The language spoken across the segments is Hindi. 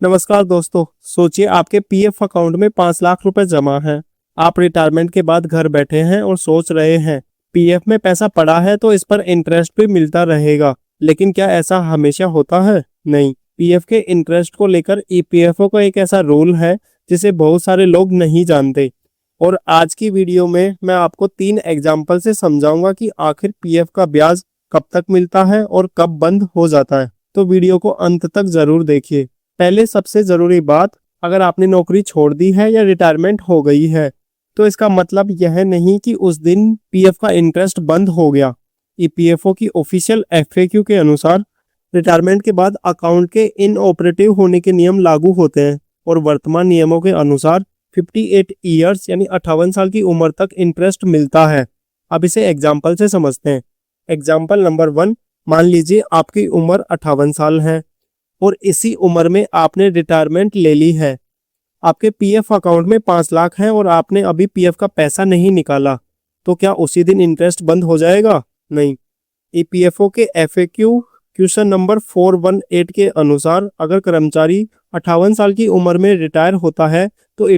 नमस्कार दोस्तों, सोचिए आपके पीएफ अकाउंट में 5 लाख रुपए जमा है। आप रिटायरमेंट के बाद घर बैठे हैं और सोच रहे हैं पीएफ में पैसा पड़ा है तो इस पर इंटरेस्ट भी मिलता रहेगा। लेकिन क्या ऐसा हमेशा होता है? नहीं। पीएफ के इंटरेस्ट को लेकर ईपीएफओ का एक ऐसा रूल है जिसे बहुत सारे लोग नहीं जानते। और आज की वीडियो में मैं आपको 3 एग्जाम्पल से समझाऊंगा कि आखिर पीएफ का ब्याज कब तक मिलता है और कब बंद हो जाता है। तो वीडियो को अंत तक जरूर देखिए। पहले सबसे जरूरी बात, अगर आपने नौकरी छोड़ दी है या रिटायरमेंट हो गई है तो इसका मतलब यह नहीं कि उस दिन पीएफ का इंटरेस्ट बंद हो गया। ईपीएफओ की ऑफिशियल एफएक्यू के अनुसार रिटायरमेंट के बाद अकाउंट के इनऑपरेटिव होने के नियम लागू होते हैं और वर्तमान नियमों के अनुसार 58 ईयर्स यानी 58 साल की उम्र तक इंटरेस्ट मिलता है। अब इसे एग्जाम्पल से समझते हैं। एग्जाम्पल नंबर 1, मान लीजिए आपकी उम्र 58 साल है और इसी उम्र में आपने रिटायरमेंट ले ली है। आपके पीएफ अकाउंट में 5 लाख है और आपने अभी पीएफ का पैसा नहीं निकाला, तो क्या उसी दिन इंटरेस्ट बंद हो जाएगा? नहीं। ईपीएफओ के एफएक्यू क्वेश्चन नंबर 418 के अनुसार अगर कर्मचारी 58 साल की उम्र में रिटायर होता है तो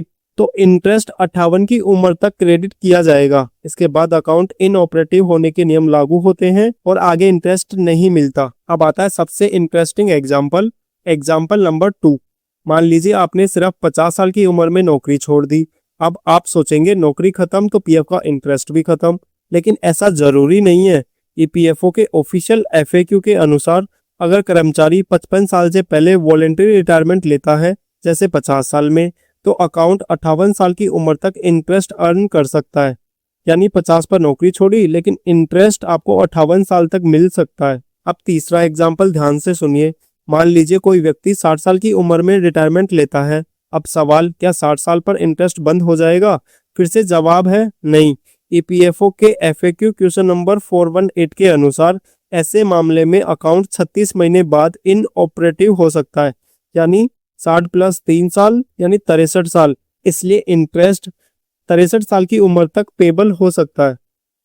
इंटरेस्ट 58 की उम्र तक क्रेडिट किया जाएगा। इसके बाद अकाउंट इनऑपरेटिव होने के नियम लागू होते हैं और आगे इंटरेस्ट नहीं मिलता। अब आता है सबसे इंटरेस्टिंग एग्जाम्पल नंबर 2। मान लीजिए आपने सिर्फ 50 साल की उम्र में नौकरी छोड़ दी। अब आप सोचेंगे नौकरी खत्म तो पीएफ का इंटरेस्ट भी खत्म, लेकिन ऐसा जरूरी नहीं है। ईपीएफओ के ऑफिशियल एफएक्यू के अनुसार अगर कर्मचारी 55 साल से पहले वॉलंटरी रिटायरमेंट लेता है, जैसे 50 साल में, तो अकाउंट 58 साल की उम्र तक इंटरेस्ट अर्न कर सकता है। यानी 50 पर नौकरी छोड़ी लेकिन इंटरेस्ट आपको 58 साल तक मिल सकता है। अब तीसरा एग्जाम्पल ध्यान से सुनिए। मान लीजिए कोई व्यक्ति 60 साल की उम्र में रिटायरमेंट लेता है। अब सवाल, क्या 60 साल पर इंटरेस्ट बंद हो जाएगा? फिर से जवाब है नहीं। ईपीएफओ के एफएक्यू क्वेश्चन नंबर 418 के अनुसार ऐसे मामले में अकाउंट 36 महीने बाद इनऑपरेटिव हो सकता है, यानी 60 + 3 साल यानी 63 साल। इसलिए इंटरेस्ट 63 साल की उम्र तक पेबल हो सकता है।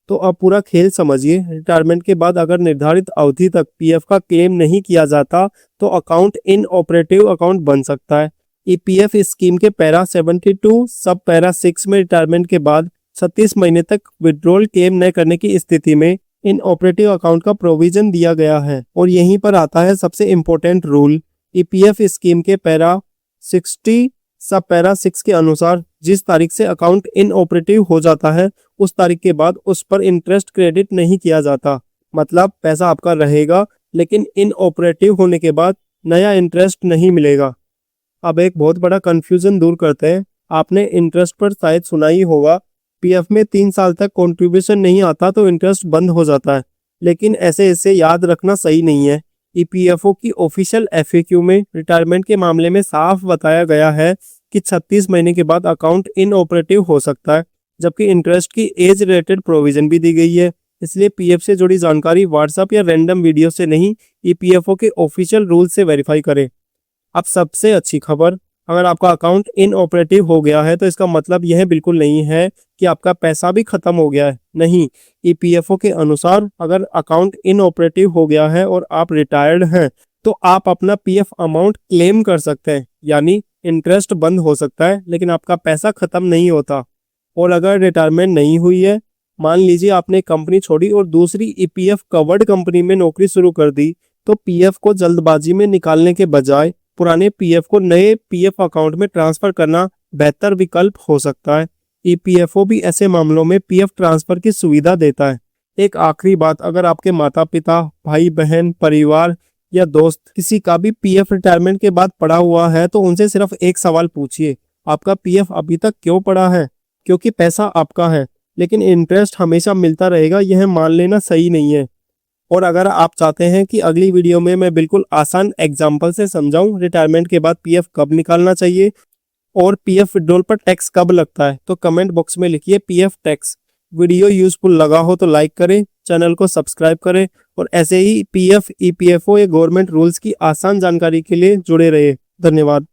तो अब पूरा खेल समझिए। रिटायरमेंट के बाद अगर निर्धारित अवधि तक पीएफ का क्लेम नहीं किया जाता तो अकाउंट इनऑपरेटिव अकाउंट बन सकता है। ईपीएफ स्कीम के पैरा 72 सब पैरा 6 में रिटायरमेंट के बाद 36 महीने तक विड्रॉल क्लेम न करने की स्थिति में इनऑपरेटिव अकाउंट का प्रोविजन दिया गया है। और यहीं पर आता है सबसे इंपॉर्टेंट रूल। ईपीएफ स्कीम के पैरा 60 सब पैरा 6 के अनुसार जिस तारीख से अकाउंट इनऑपरेटिव हो जाता है उस तारीख के बाद उस पर इंटरेस्ट क्रेडिट नहीं किया जाता। मतलब पैसा आपका रहेगा लेकिन इनऑपरेटिव होने के बाद नया इंटरेस्ट नहीं मिलेगा। अब एक बहुत बड़ा कंफ्यूजन दूर करते हैं। आपने इंटरेस्ट पर शायद सुना ही होगा, पीएफ में 3 साल तक कंट्रीब्यूशन नहीं आता तो इंटरेस्ट बंद हो जाता है। लेकिन ऐसे इसे याद रखना सही नहीं है। ईपीएफओ की ऑफिशियल एफएक्यू में रिटायरमेंट के मामले में साफ बताया गया है कि 36 महीने के बाद अकाउंट इनऑपरेटिव हो सकता है, जबकि इंटरेस्ट की एज रिलेटेड प्रोविजन भी दी गई है। इसलिए पीएफ से जुड़ी जानकारी व्हाट्सएप या रैंडम वीडियो से नहीं, ईपीएफओ के ऑफिशियल रूल से वेरीफाई करें। अब सबसे अच्छी खबर, अगर आपका अकाउंट इनऑपरेटिव हो गया है तो इसका मतलब यह बिल्कुल नहीं है कि आपका पैसा भी खत्म हो गया है। नहीं, ईपीएफओ के अनुसार अगर अकाउंट इनऑपरेटिव हो गया है और आप रिटायर्ड हैं तो आप अपना पीएफ अमाउंट क्लेम कर सकते हैं, यानी इंटरेस्ट बंद हो सकता है लेकिन आपका पैसा खत्म नहीं होता। और अगर रिटायरमेंट नहीं हुई है, मान लीजिए आपने कंपनी छोड़ी और दूसरी ईपीएफ कवर्ड कंपनी में नौकरी शुरू कर दी, तो पीएफ को जल्दबाजी में निकालने के बजाय पुराने पीएफ को नए पीएफ अकाउंट में ट्रांसफर करना बेहतर विकल्प हो सकता है। ईपीएफओ भी ऐसे मामलों में पीएफ ट्रांसफर की सुविधा देता है। एक आखिरी बात, अगर आपके माता पिता, भाई बहन, परिवार या दोस्त किसी का भी पीएफ रिटायरमेंट के बाद पड़ा हुआ है तो उनसे सिर्फ एक सवाल पूछिए, आपका पीएफ अभी तक क्यों पड़ा है? क्योंकि पैसा आपका है लेकिन इंटरेस्ट हमेशा मिलता रहेगा, यह मान लेना सही नहीं है। और अगर आप चाहते हैं कि अगली वीडियो में मैं बिल्कुल आसान एग्जाम्पल से समझाऊं रिटायरमेंट के बाद पीएफ कब निकालना चाहिए और पीएफ विड्रॉल पर टैक्स कब लगता है, तो कमेंट बॉक्स में लिखिए पीएफ टैक्स। वीडियो यूजफुल लगा हो तो लाइक करें, चैनल को सब्सक्राइब करें और ऐसे ही पीएफ, ईपीएफओ या गवर्नमेंट रूल्स की आसान जानकारी के लिए जुड़े रहिए। धन्यवाद।